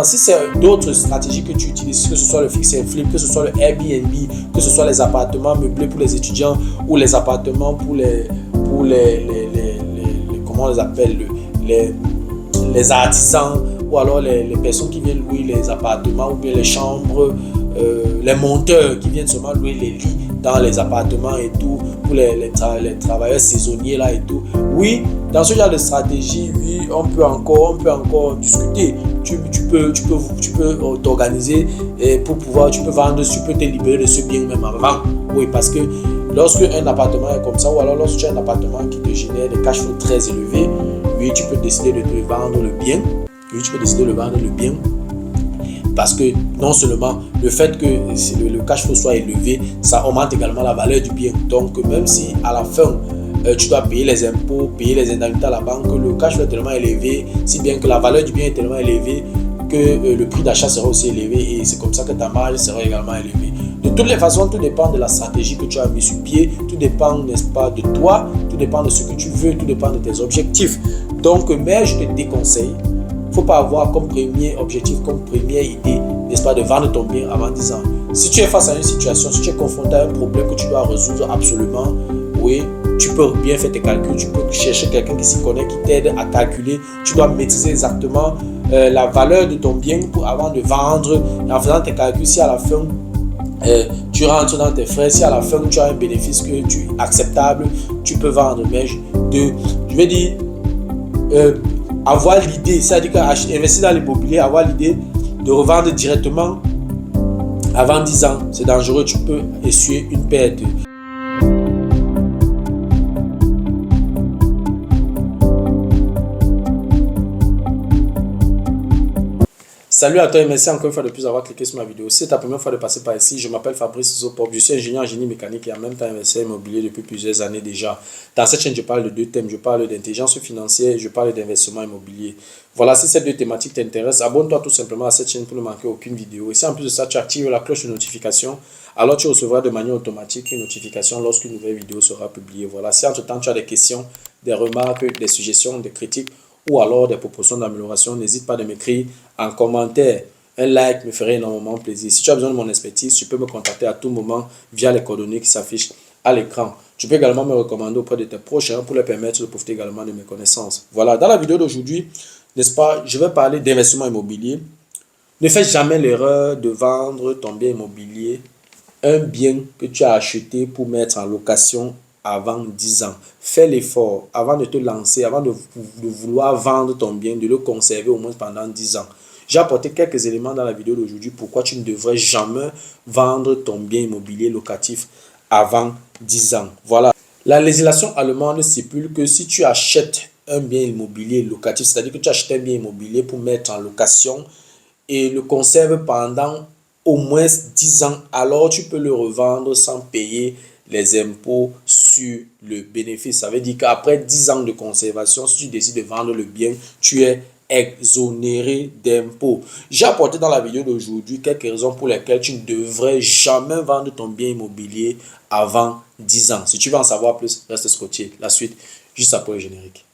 si c'est d'autres stratégies que tu utilises, que ce soit le fix and flip, que ce soit le Airbnb, que ce soit les appartements meublés pour les étudiants ou les appartements pour les comment on les appelle, les artisans, ou alors les personnes qui viennent louer les appartements ou bien les chambres, les monteurs qui viennent seulement louer les lits dans les appartements et tout, pour les travailleurs saisonniers là et tout. Oui, dans ce genre de stratégie, oui, on peut encore discuter. Tu peux t'organiser pour pouvoir, tu peux vendre, tu peux te libérer de ce bien même avant. Oui, parce que lorsque un appartement est comme ça, ou alors lorsque tu as un appartement qui te génère des cash flows très élevés, oui, tu peux décider de te vendre le bien. Oui, tu peux décider de vendre le bien. Parce que non seulement le fait que le cash flow soit élevé, ça augmente également la valeur du bien. Donc, même si à la fin, tu dois payer les impôts, payer les indemnités à la banque, le cash flow est tellement élevé, si bien que la valeur du bien est tellement élevée que le prix d'achat sera aussi élevé et c'est comme ça que ta marge sera également élevée. De toutes les façons, tout dépend de la stratégie que tu as mis sur pied, tout dépend, n'est-ce pas, de toi, tout dépend de ce que tu veux, tout dépend de tes objectifs. Donc, mais je te déconseille, il ne faut pas avoir comme premier objectif, comme première idée, n'est-ce pas, de vendre ton bien avant 10 ans. Si tu es face à une situation, si tu es confronté à un problème que tu dois résoudre absolument, oui, tu peux bien faire tes calculs, tu peux chercher quelqu'un qui s'y connaît, qui t'aide à calculer. Tu dois maîtriser exactement la valeur de ton bien avant de vendre. Et en faisant tes calculs, si à la fin, tu rentres dans tes frais, si à la fin tu as un bénéfice que tu es acceptable, tu peux vendre. Mais je vais dire, avoir l'idée, c'est-à-dire qu'investir dans l'immobilier, avoir l'idée de revendre directement avant 10 ans, c'est dangereux, tu peux essuyer une perte. Salut à toi et merci encore une fois de plus avoir cliqué sur ma vidéo. Si c'est ta première fois de passer par ici, je m'appelle Fabrice Zopop, je suis ingénieur en génie mécanique et en même temps investisseur immobilier depuis plusieurs années déjà. Dans cette chaîne, je parle de deux thèmes, je parle d'intelligence financière et je parle d'investissement immobilier. Voilà, si ces deux thématiques t'intéressent, abonne-toi tout simplement à cette chaîne pour ne manquer aucune vidéo. Et si en plus de ça, tu actives la cloche de notification, alors tu recevras de manière automatique une notification lorsqu'une nouvelle vidéo sera publiée. Voilà, si entre-temps tu as des questions, des remarques, des suggestions, des critiques, ou alors des propositions d'amélioration, n'hésite pas à m'écrire en commentaire. Un like me ferait énormément plaisir. Si tu as besoin de mon expertise, tu peux me contacter à tout moment via les coordonnées qui s'affichent à l'écran. Tu peux également me recommander auprès de tes proches pour leur permettre de profiter également de mes connaissances. Voilà, dans la vidéo d'aujourd'hui, n'est-ce pas, je vais parler d'investissement immobilier. Ne fais jamais l'erreur de vendre ton bien immobilier, un bien que tu as acheté pour mettre en location avant 10 ans. Fais l'effort avant de te lancer, avant de vouloir vendre ton bien, de le conserver au moins pendant 10 ans. J'ai apporté quelques éléments dans la vidéo d'aujourd'hui pourquoi tu ne devrais jamais vendre ton bien immobilier locatif avant 10 ans. Voilà. La législation allemande stipule que si tu achètes un bien immobilier locatif, c'est-à-dire que tu achètes un bien immobilier pour mettre en location et le conserves pendant au moins 10 ans, alors tu peux le revendre sans payer les impôts sur le bénéfice. Ça veut dire qu'après 10 ans de conservation, si tu décides de vendre le bien, tu es exonéré d'impôts. J'ai apporté dans la vidéo d'aujourd'hui quelques raisons pour lesquelles tu ne devrais jamais vendre ton bien immobilier avant 10 ans. Si tu veux en savoir plus, reste scotché. La suite, juste après le générique.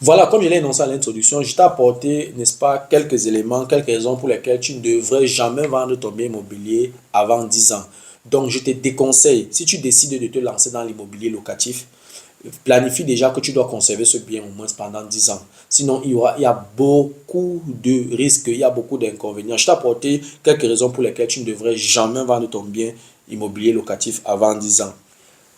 Voilà, comme je l'ai énoncé à l'introduction, je t'ai apporté, n'est-ce pas, quelques éléments, quelques raisons pour lesquelles tu ne devrais jamais vendre ton bien immobilier avant 10 ans. Donc, je te déconseille, si tu décides de te lancer dans l'immobilier locatif, planifie déjà que tu dois conserver ce bien au moins pendant 10 ans. Sinon, il y a beaucoup de risques, il y a beaucoup d'inconvénients. Je t'ai apporté quelques raisons pour lesquelles tu ne devrais jamais vendre ton bien immobilier locatif avant 10 ans.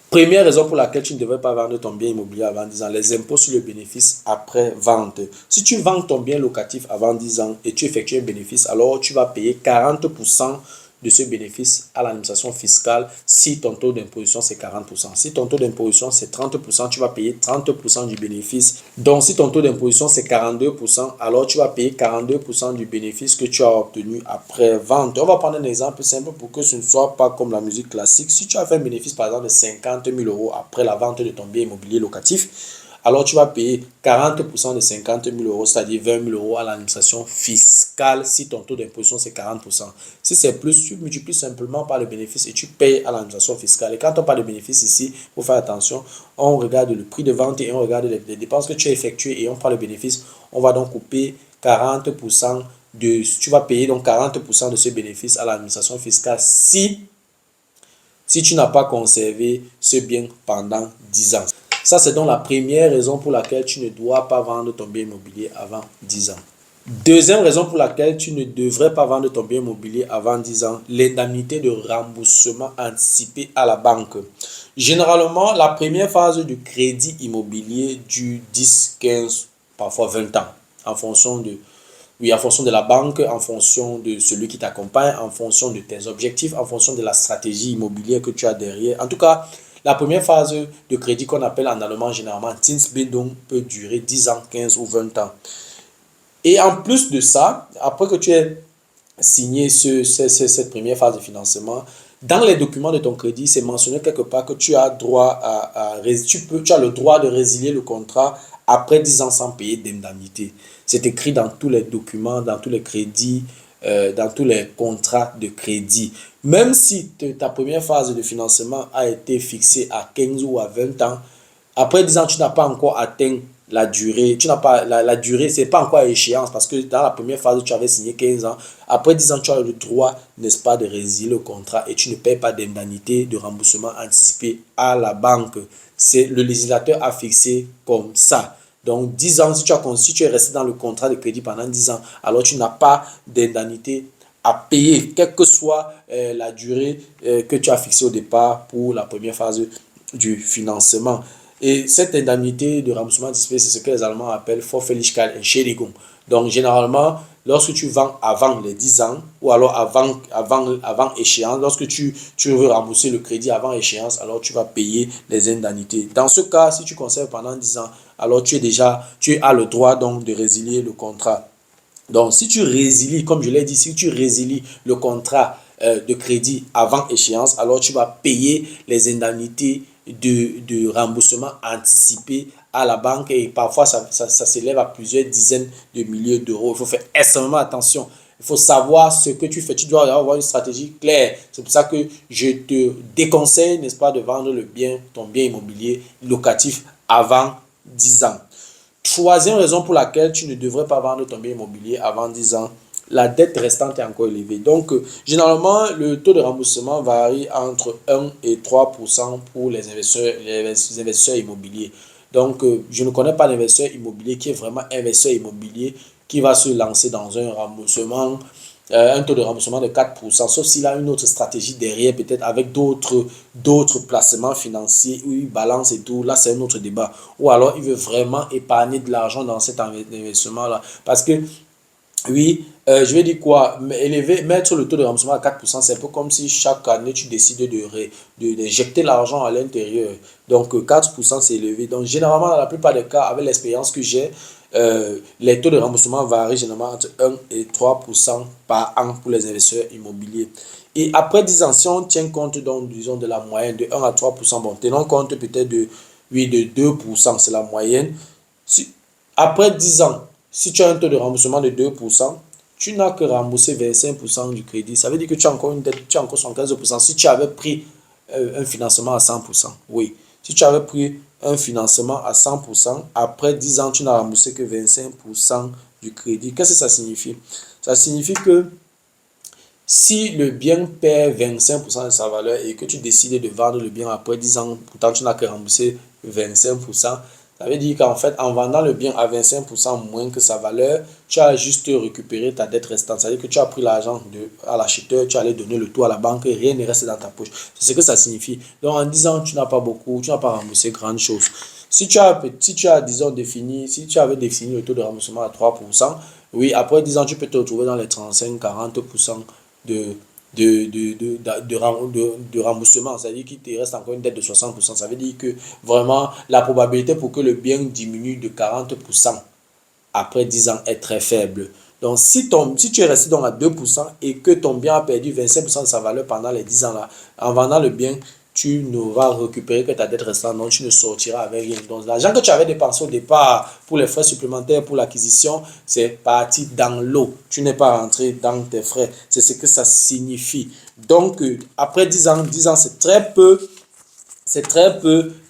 Première raison pour laquelle tu ne devrais pas vendre ton bien immobilier avant 10 ans, les impôts sur le bénéfice après vente. Si tu vends ton bien locatif avant 10 ans et tu effectues un bénéfice, alors tu vas payer 40% de ce bénéfice à l'administration fiscale si ton taux d'imposition c'est 40%. Si ton taux d'imposition c'est 30%, tu vas payer 30% du bénéfice. Donc si ton taux d'imposition c'est 42%, alors tu vas payer 42% du bénéfice que tu as obtenu après vente. On va prendre un exemple simple pour que ce ne soit pas comme la musique classique. Si tu as fait un bénéfice par exemple de 50 000 euros après la vente de ton bien immobilier locatif, alors tu vas payer 40% de 50 000 euros, c'est-à-dire 20 000 euros à l'administration fiscale si ton taux d'imposition c'est 40%. Si c'est plus, tu multiplies simplement par le bénéfice et tu payes à l'administration fiscale. Et quand on parle de bénéfice ici, il faut faire attention, on regarde le prix de vente et on regarde les dépenses que tu as effectuées et on prend le bénéfice. On va donc couper 40% tu vas payer donc 40% de ce bénéfice à l'administration fiscale si tu n'as pas conservé ce bien pendant 10 ans. Ça, c'est donc la première raison pour laquelle tu ne dois pas vendre ton bien immobilier avant 10 ans. Deuxième raison pour laquelle tu ne devrais pas vendre ton bien immobilier avant 10 ans, l'indemnité de remboursement anticipé à la banque. Généralement, la première phase du crédit immobilier dure 10, 15, parfois 20 ans, en fonction de la banque, en fonction de celui qui t'accompagne, en fonction de tes objectifs, en fonction de la stratégie immobilière que tu as derrière. En tout cas, la première phase de crédit qu'on appelle en allemand généralement Zinsbindung peut durer 10 ans, 15 ou 20 ans. Et en plus de ça, après que tu aies signé cette première phase de financement, dans les documents de ton crédit, c'est mentionné quelque part que tu as droit tu as le droit de résilier le contrat après 10 ans sans payer d'indemnité. C'est écrit dans tous les documents, dans tous les crédits, dans tous les contrats de crédit. Même si ta première phase de financement a été fixée à 15 ou à 20 ans, après 10 ans, tu n'as pas encore atteint la durée. Tu n'as pas la durée, c'est pas encore à échéance parce que dans la première phase, tu avais signé 15 ans. Après 10 ans, tu as le droit, n'est-ce pas, de résilier le contrat et tu ne payes pas d'indemnité de remboursement anticipé à la banque. Le législateur a fixé comme ça. Donc 10 ans, si tu es resté dans le contrat de crédit pendant 10 ans, alors tu n'as pas d'indemnité à payer, quelle que soit la durée que tu as fixée au départ pour la première phase du financement. Et cette indemnité de remboursement anticipé, c'est ce que les Allemands appellent Vorfälligkeit Entschädigung. Donc, généralement, lorsque tu vends avant les 10 ans, ou alors avant échéance, lorsque tu veux rembourser le crédit avant échéance, alors tu vas payer les indemnités. Dans ce cas, si tu conserves pendant 10 ans, alors tu as le droit donc de résilier le contrat. Donc, si tu résilies, comme je l'ai dit, si tu résilies le contrat de crédit avant échéance, alors tu vas payer les indemnités de remboursement anticipé à la banque et parfois ça s'élève à plusieurs dizaines de milliers d'euros. Il faut faire extrêmement attention. Il faut savoir ce que tu fais. Tu dois avoir une stratégie claire. C'est pour ça que je te déconseille, n'est-ce pas, de vendre ton bien immobilier locatif avant 10 ans. Troisième raison pour laquelle tu ne devrais pas vendre ton bien immobilier avant 10 ans, la dette restante est encore élevée. Donc, généralement, le taux de remboursement varie entre 1 et 3% pour les investisseurs immobiliers. Donc, je ne connais pas d'investisseur immobilier qui est vraiment investisseur immobilier qui va se lancer dans un remboursement, un taux de remboursement de 4%, sauf s'il a une autre stratégie derrière, peut-être avec d'autres placements financiers où il balance et tout. Là, c'est un autre débat. Ou alors, il veut vraiment épargner de l'argent dans cet investissement-là. Parce que oui, je vais dire quoi? Mettre le taux de remboursement à 4%, c'est un peu comme si chaque année tu décides d'injecter l'argent à l'intérieur. Donc 4% c'est élevé. Donc généralement, dans la plupart des cas, avec l'expérience que j'ai, les taux de remboursement varient généralement entre 1 et 3% par an pour les investisseurs immobiliers. Et après 10 ans, si on tient compte donc, disons, de la moyenne de 1 à 3%, bon, tenons compte peut-être de 2%, c'est la moyenne. Après 10 ans, si tu as un taux de remboursement de 2%, tu n'as que remboursé 25% du crédit. Ça veut dire que tu as encore une dette, tu as encore 75%. Si tu avais pris un financement à 100%, oui. Si tu avais pris un financement à 100%, après 10 ans, tu n'as remboursé que 25% du crédit. Qu'est-ce que ça signifie? Ça signifie que si le bien perd 25% de sa valeur et que tu décides de vendre le bien après 10 ans, pourtant tu n'as que remboursé 25%, ça veut dire qu'en fait, en vendant le bien à 25% moins que sa valeur, tu as juste récupéré ta dette restante. C'est-à-dire que tu as pris l'argent à l'acheteur, tu allais donner le tout à la banque, rien ne reste dans ta poche. C'est ce que ça signifie. Donc en 10 ans, tu n'as pas remboursé grande chose. Si tu as, disons, si tu avais défini le taux de remboursement à 3%, oui, après 10 ans, tu peux te retrouver dans les 35-40% de de remboursement, c'est-à-dire qu'il te reste encore une dette de 60%. Ça veut dire que vraiment la probabilité pour que le bien diminue de 40% après 10 ans est très faible. Donc, si tu es resté donc à 2% et que ton bien a perdu 25% de sa valeur pendant les 10 ans là, en vendant le bien, tu ne vas récupérer que ta dette restante, donc tu ne sortiras avec rien. Donc, l'argent que tu avais dépensé au départ pour les frais supplémentaires, pour l'acquisition, c'est parti dans l'eau. Tu n'es pas rentré dans tes frais. C'est ce que ça signifie. Donc, après 10 ans, c'est très peu,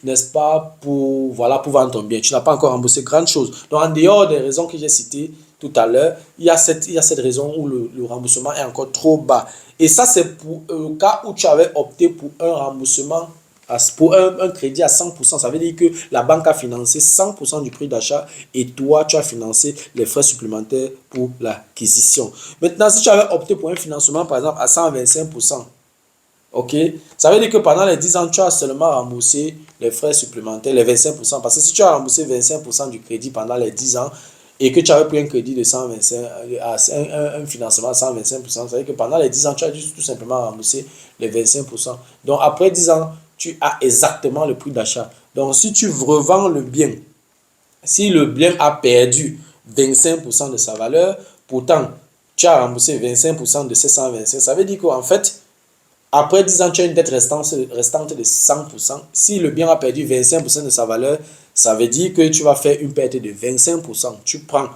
n'est-ce pas, pour vendre ton bien. Tu n'as pas encore remboursé grande chose. Donc, en dehors des raisons que j'ai citées tout à l'heure, il y a cette raison où le remboursement est encore trop bas. Et ça, c'est pour le cas où tu avais opté pour un remboursement, pour un crédit à 100%. Ça veut dire que la banque a financé 100% du prix d'achat et toi, tu as financé les frais supplémentaires pour l'acquisition. Maintenant, si tu avais opté pour un financement, par exemple, à 125%, ok, ça veut dire que pendant les 10 ans, tu as seulement remboursé les frais supplémentaires, les 25%. Parce que si tu as remboursé 25% du crédit pendant les 10 ans et que tu avais pris un crédit de 125, un financement à 125%, ça veut dire que pendant les 10 ans, tu as dû tout simplement rembourser les 25%. Donc après 10 ans, tu as exactement le prix d'achat. Donc si tu revends le bien, si le bien a perdu 25% de sa valeur, pourtant tu as remboursé 25% de ces 125, ça veut dire qu'en fait, après 10 ans, tu as une dette restante de 100%. Si le bien a perdu 25% de sa valeur, ça veut dire que tu vas faire une perte de 25%. Tu prends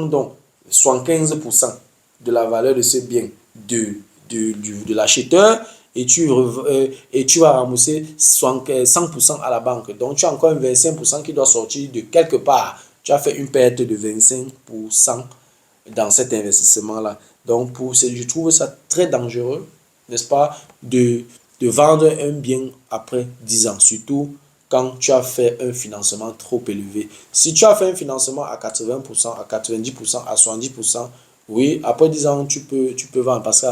donc 75% de la valeur de ce bien de l'acheteur et tu vas rembourser 100% à la banque. Donc, tu as encore un 25% qui doit sortir de quelque part. Tu as fait une perte de 25% dans cet investissement-là. Donc, je trouve ça très dangereux, n'est-ce pas, de vendre un bien après 10 ans, surtout quand tu as fait un financement trop élevé. Si tu as fait un financement à 80%, à 90%, à 70%, oui, après 10 ans, tu peux vendre parce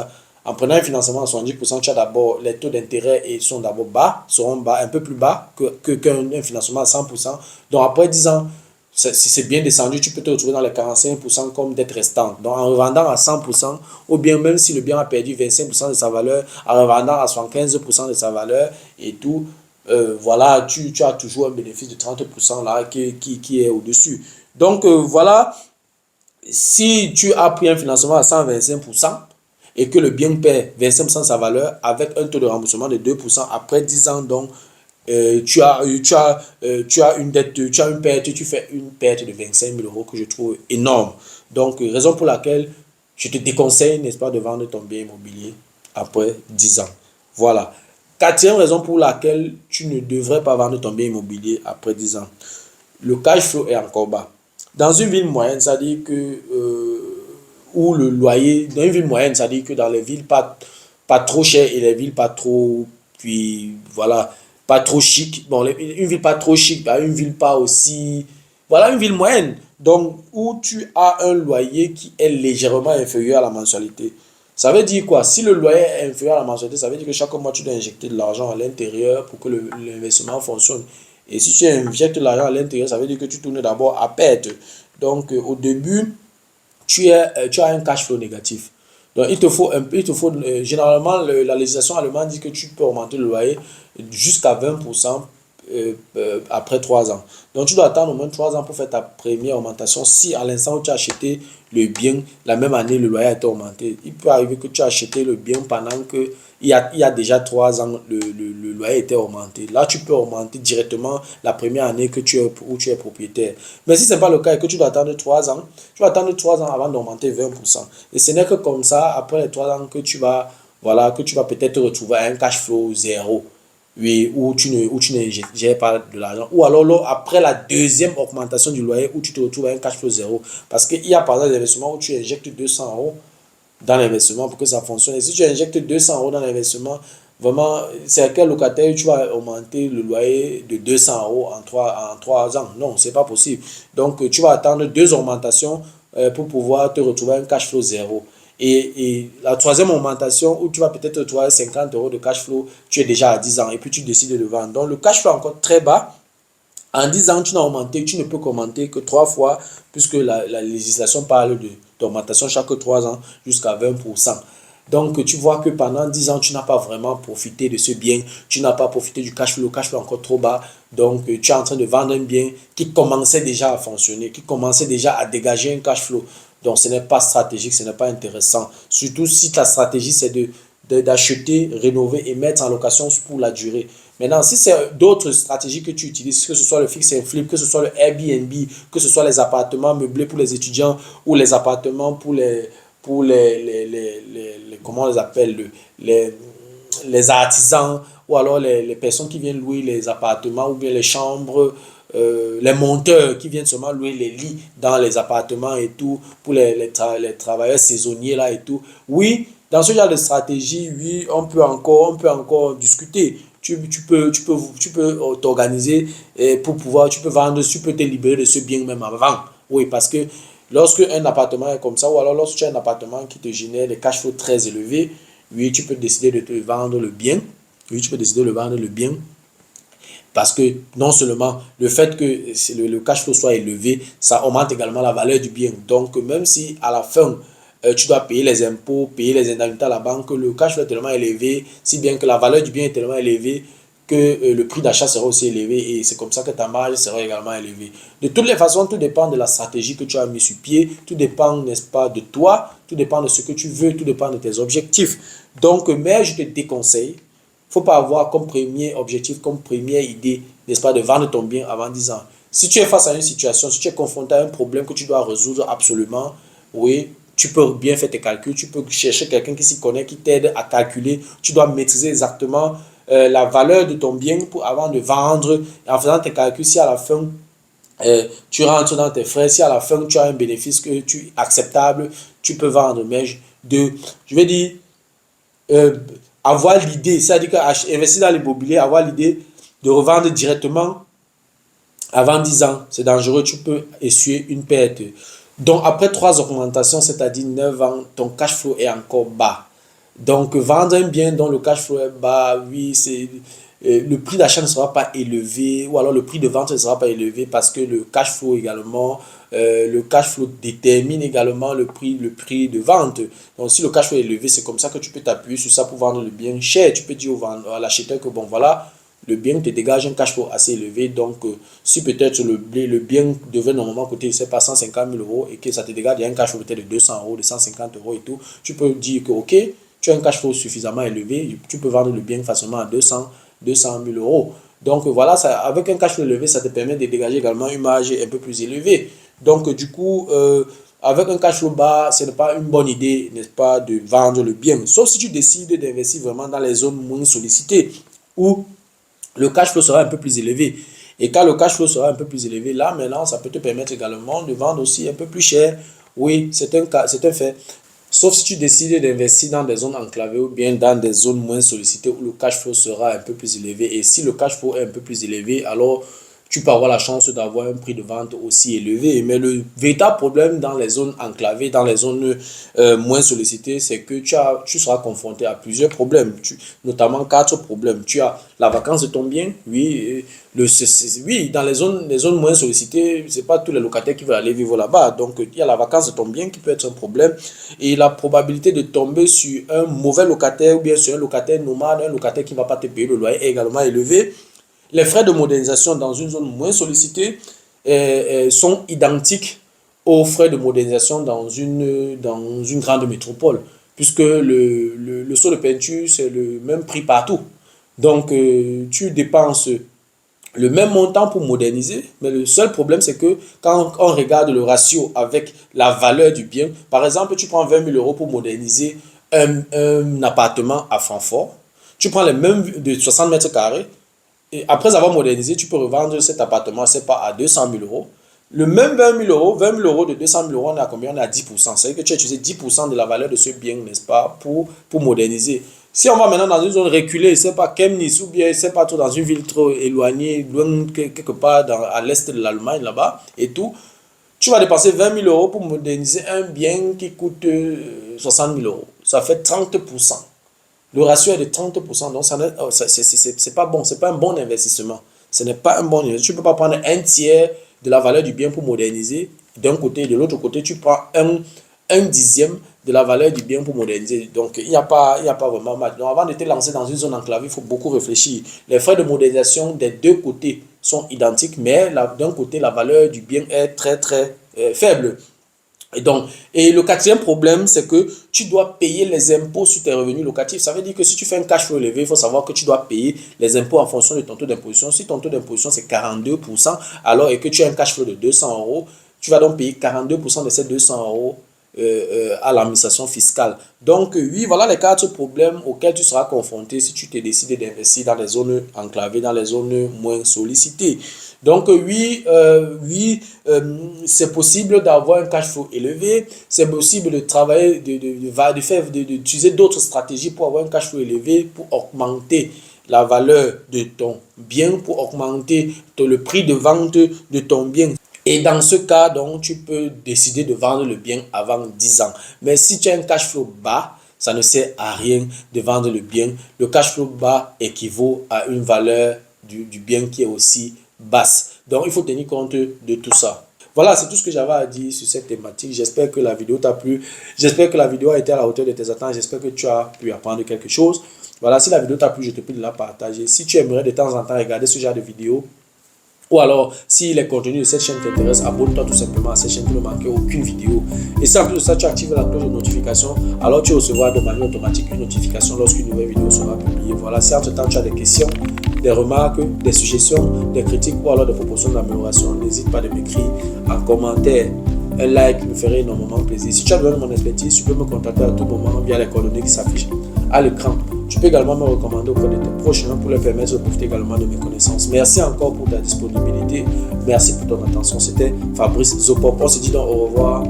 qu'en prenant un financement à 70%, tu as d'abord les taux d'intérêt seront d'abord seront bas, un peu plus bas qu'un financement à 100%. Donc après 10 ans, c'est bien descendu, tu peux te retrouver dans les 45% comme dette restante. Donc en revendant à 100%, ou bien même si le bien a perdu 25% de sa valeur, en revendant à 75% de sa valeur et tout, voilà, tu as toujours un bénéfice de 30% là qui est au-dessus. Donc voilà, si tu as pris un financement à 125% et que le bien perd 25% de sa valeur avec un taux de remboursement de 2% après 10 ans, donc tu as une dette, tu as une perte, tu fais une perte de 25 000 euros que je trouve énorme. Donc, raison pour laquelle je te déconseille, n'est-ce pas, de vendre ton bien immobilier après 10 ans. Voilà. Quatrième raison pour laquelle tu ne devrais pas vendre ton bien immobilier après 10 ans. Le cash flow est encore bas. Dans une ville moyenne, ça dit que, où le loyer, dans une ville moyenne, ça dit que dans les villes pas trop chères et les villes pas trop, puis voilà, pas trop chic. Bon, une ville pas trop chic, une ville pas aussi, voilà, une ville moyenne. Donc, où tu as un loyer qui est légèrement inférieur à la mensualité. Ça veut dire quoi? Si le loyer est inférieur à la mensualité, ça veut dire que chaque mois, tu dois injecter de l'argent à l'intérieur pour que l'investissement fonctionne. Et si tu injectes de l'argent à l'intérieur, ça veut dire que tu tournes d'abord à perte. Donc, au début, tu as un cash flow négatif. Donc, généralement, la législation allemande dit que tu peux augmenter le loyer jusqu'à 20% après 3 ans. Donc, tu dois attendre au moins 3 ans pour faire ta première augmentation. Si à l'instant où tu as acheté le bien, la même année, le loyer a été augmenté, il peut arriver que tu as acheté le bien pendant que il y a déjà 3 ans, le loyer était augmenté. Là, tu peux augmenter directement la première année où tu es propriétaire. Mais si ce n'est pas le cas et que tu dois attendre 3 ans, tu vas attendre 3 ans avant d'augmenter 20%. Et ce n'est que comme ça, après les 3 ans, que tu vas peut-être te retrouver à un cash flow zéro. Oui, où tu ne gères pas de l'argent. Ou alors, là, après la deuxième augmentation du loyer, où tu te retrouves à un cash flow zéro. Parce qu'il y a par exemple des investissements où tu injectes 200 euros dans l'investissement pour que ça fonctionne. Et si tu injectes 200 euros dans l'investissement, vraiment, c'est à quel locataire tu vas augmenter le loyer de 200 euros en 3 ans? Non, c'est pas possible. Donc, tu vas attendre 2 augmentations pour pouvoir te retrouver un cash flow zéro. Et la troisième augmentation où tu vas peut-être retrouver 50 euros de cash flow, tu es déjà à 10 ans et puis tu décides de le vendre. Donc, le cash flow est encore très bas. En 10 ans, tu ne peux qu'augmenter que 3 fois, puisque la législation parle d'augmentation chaque 3 ans jusqu'à 20%. Donc, tu vois que pendant 10 ans, tu n'as pas vraiment profité de ce bien. Tu n'as pas profité du cash flow. Le cash flow est encore trop bas. Donc, tu es en train de vendre un bien qui commençait déjà à fonctionner, qui commençait déjà à dégager un cash flow. Donc, ce n'est pas stratégique, ce n'est pas intéressant. Surtout si ta stratégie, c'est d'acheter, rénover et mettre en location pour la durée. Maintenant, si c'est d'autres stratégies que tu utilises, que ce soit le fix and flip, que ce soit le Airbnb, que ce soit les appartements meublés pour les étudiants ou les appartements comment on les appelle, les artisans ou alors les personnes qui viennent louer les appartements ou bien les chambres, les monteurs qui viennent seulement louer les lits dans les appartements et tout, pour les travailleurs saisonniers là et tout. Oui, dans ce genre de stratégie, oui, on peut encore discuter. Tu peux t'organiser pour pouvoir, tu peux vendre, tu peux te libérer de ce bien même avant. Oui, parce que lorsque un appartement est comme ça, ou alors lorsque tu as un appartement qui te génère des cash flows très élevés, oui, tu peux décider de te vendre le bien. Oui, tu peux décider de vendre le bien. Parce que non seulement le fait que le cash flow soit élevé, ça augmente également la valeur du bien. Donc, même si à la fin, tu dois payer les impôts, payer les indemnités à la banque, le cash flow est tellement élevé, si bien que la valeur du bien est tellement élevée que le prix d'achat sera aussi élevé et c'est comme ça que ta marge sera également élevée. De toutes les façons, tout dépend de la stratégie que tu as mis sur pied, tout dépend, n'est-ce pas, de toi, tout dépend de ce que tu veux, tout dépend de tes objectifs. Donc, mais je te déconseille, faut pas avoir comme premier objectif, comme première idée, n'est-ce pas, de vendre ton bien avant 10 ans. Si tu es face à une situation, si tu es confronté à un problème que tu dois résoudre absolument, oui, tu peux bien faire tes calculs, tu peux chercher quelqu'un qui s'y connaît, qui t'aide à calculer. Tu dois maîtriser exactement la valeur de ton bien avant de vendre. Et en faisant tes calculs, si à la fin, tu rentres dans tes frais, si à la fin, tu as un bénéfice que tu acceptable, tu peux vendre. Mais je vais dire, euh, avoir l'idée, c'est-à-dire qu'investir dans l'immobilier, avoir l'idée de revendre directement avant 10 ans, c'est dangereux, tu peux essuyer une perte. Donc après 3 augmentations, c'est-à-dire 9 ans, ton cash flow est encore bas. Donc vendre un bien dont le cash flow est bas, oui, le prix d'achat ne sera pas élevé ou alors le prix de vente ne sera pas élevé parce que le cash flow également, le cash flow détermine également le prix de vente. Donc si le cash flow est élevé, c'est comme ça que tu peux t'appuyer sur ça pour vendre le bien cher. Tu peux dire à l'acheteur que bon voilà, le bien te dégage un cash flow assez élevé. Donc si peut-être le bien devait normalement coûter, je sais pas, 150 000 euros et que ça te dégage un cash flow peut-être de 200 euros, de 150 euros et tout, tu peux dire que ok, tu as un cash flow suffisamment élevé, tu peux vendre le bien facilement à 200 000 euros. Donc voilà, ça, avec un cash flow élevé, ça te permet de dégager également une marge un peu plus élevée. Donc du coup, avec un cash flow bas, ce n'est pas une bonne idée, n'est-ce pas, de vendre le bien. Sauf si tu décides d'investir vraiment dans les zones moins sollicitées, où le cash flow sera un peu plus élevé. Et quand le cash flow sera un peu plus élevé, là maintenant, ça peut te permettre également de vendre aussi un peu plus cher. Oui, c'est un fait. Sauf si tu décides d'investir dans des zones enclavées ou bien dans des zones moins sollicitées où le cash flow sera un peu plus élevé. Et si le cash flow est un peu plus élevé, alors tu peux avoir la chance d'avoir un prix de vente aussi élevé. Mais le véritable problème dans les zones enclavées, dans les zones moins sollicitées, c'est que tu seras confronté à plusieurs problèmes, notamment 4 problèmes. Tu as la vacance de ton bien, oui, oui, dans les zones moins sollicitées, ce n'est pas tous les locataires qui veulent aller vivre là-bas. Donc, il y a la vacance de ton bien qui peut être un problème. Et la probabilité de tomber sur un mauvais locataire ou bien sur un locataire nomade, un locataire qui ne va pas te payer le loyer est également élevée. Les frais de modernisation dans une zone moins sollicitée sont identiques aux frais de modernisation dans une grande métropole, puisque le seau de peinture, c'est le même prix partout. Donc, tu dépenses le même montant pour moderniser, mais le seul problème, c'est que quand on regarde le ratio avec la valeur du bien, par exemple, tu prends 20 000 euros pour moderniser un appartement à Francfort, tu prends les mêmes de 60 mètres carrés, et après avoir modernisé, tu peux revendre cet appartement, c'est pas à 200 000 euros. Le même 20 000 euros de 200 000 euros, on est à combien? On est à 10%. C'est-à-dire que tu as utilisé 10% de la valeur de ce bien, n'est-ce pas, pour moderniser. Si on va maintenant dans une zone reculée, c'est pas Chemnitz ou bien c'est pas trop dans une ville trop éloignée, loin quelque part à l'est de l'Allemagne là-bas et tout, tu vas dépenser 20 000 euros pour moderniser un bien qui coûte 60 000 euros. Ça fait 30%. Le ratio est de 30%, donc c'est pas bon, c'est pas un bon investissement. Ce n'est pas un bon investissement. Tu ne peux pas prendre un tiers de la valeur du bien pour moderniser d'un côté et de l'autre côté, tu prends un dixième de la valeur du bien pour moderniser. Donc, il n'y a pas vraiment match. Donc, avant de te lancer dans une zone enclavée, il faut beaucoup réfléchir. Les frais de modernisation des deux côtés sont identiques, mais d'un côté, la valeur du bien est très, très faible. Et le quatrième problème, c'est que tu dois payer les impôts sur tes revenus locatifs. Ça veut dire que si tu fais un cash flow élevé, il faut savoir que tu dois payer les impôts en fonction de ton taux d'imposition. Si ton taux d'imposition c'est 42%, alors et que tu as un cash flow de 200 €, tu vas donc payer 42% de ces 200 € à l'administration fiscale. Donc, oui, voilà les 4 problèmes auxquels tu seras confronté si tu te décides d'investir dans les zones enclavées, dans les zones moins sollicitées. Donc, oui, c'est possible d'avoir un cash flow élevé, c'est possible de travailler, d'utiliser d'autres stratégies pour avoir un cash flow élevé, pour augmenter la valeur de ton bien, pour augmenter le prix de vente de ton bien. Et dans ce cas, donc, tu peux décider de vendre le bien avant 10 ans. Mais si tu as un cash flow bas, ça ne sert à rien de vendre le bien. Le cash flow bas équivaut à une valeur du bien qui est aussi basse. Donc, il faut tenir compte de tout ça. Voilà, c'est tout ce que j'avais à dire sur cette thématique. J'espère que la vidéo t'a plu. J'espère que la vidéo a été à la hauteur de tes attentes. J'espère que tu as pu apprendre quelque chose. Voilà, si la vidéo t'a plu, je te prie de la partager. Si tu aimerais de temps en temps regarder ce genre de vidéo, ou alors, si les contenus de cette chaîne t'intéressent, abonne-toi tout simplement à cette chaîne pour ne manquer aucune vidéo. Et si en plus de ça, tu actives la cloche de notification, alors tu recevras de manière automatique une notification lorsqu'une nouvelle vidéo sera publiée. Voilà, si entre-temps tu as des questions, des remarques, des suggestions, des critiques ou alors des propositions d'amélioration, n'hésite pas de m'écrire en commentaire. Un like me ferait énormément plaisir. Si tu as besoin de mon expertise, tu peux me contacter à tout moment via les coordonnées qui s'affichent à l'écran. Tu peux également me recommander auprès de tes proches pour leur permettre de profiter également de mes connaissances. Merci encore pour ta disponibilité. Merci pour ton attention. C'était Fabrice Zopop. On se dit donc au revoir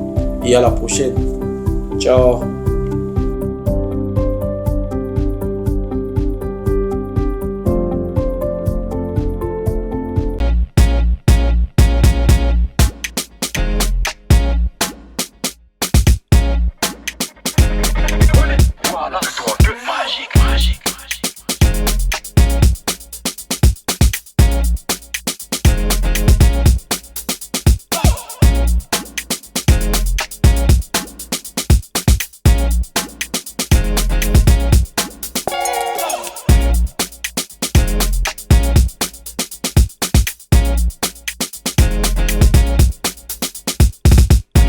et à la prochaine. Ciao.